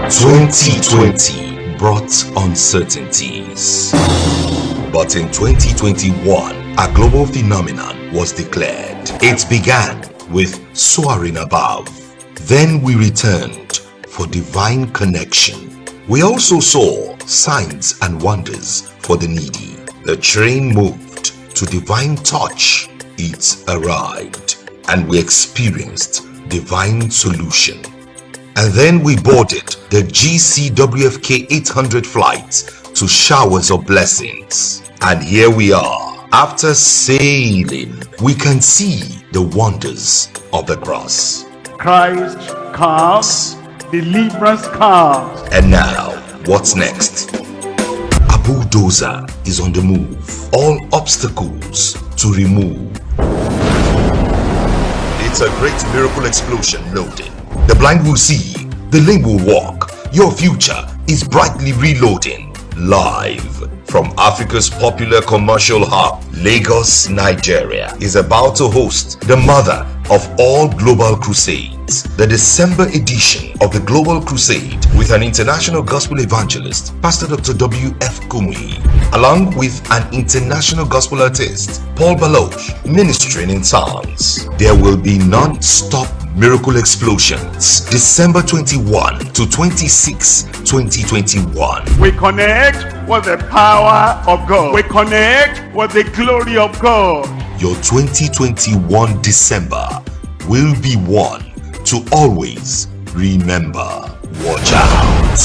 2020 brought uncertainties, but in 2021, a global phenomenon was declared. It began with soaring above. Then we returned for divine connection. We also saw signs and wonders for the needy. The train moved to divine touch. It arrived, and we experienced divine solution. And then we boarded the GCWFK 800 flight to showers of blessings. And here we are. After sailing, we can see the wonders of the cross. Christ comes, deliverance comes. And now, what's next? A bulldozer is on the move. All obstacles to remove. It's a great miracle explosion loading. The blind will see, the lame will walk. Your future is brightly reloading. Live from Africa's popular commercial hub, Lagos, Nigeria, is about to host the mother of all global crusades, the December edition of the Global Crusade, with an international gospel evangelist, Pastor Dr. W.F. KUMUYI, along with an international gospel artist, Paul Baloch, ministering in tongues. There will be non-stop miracle explosions, December 21 to 26, 2021. We connect with the power of God. We connect with the glory of God. Your 2021 December will be one to always remember. Watch out.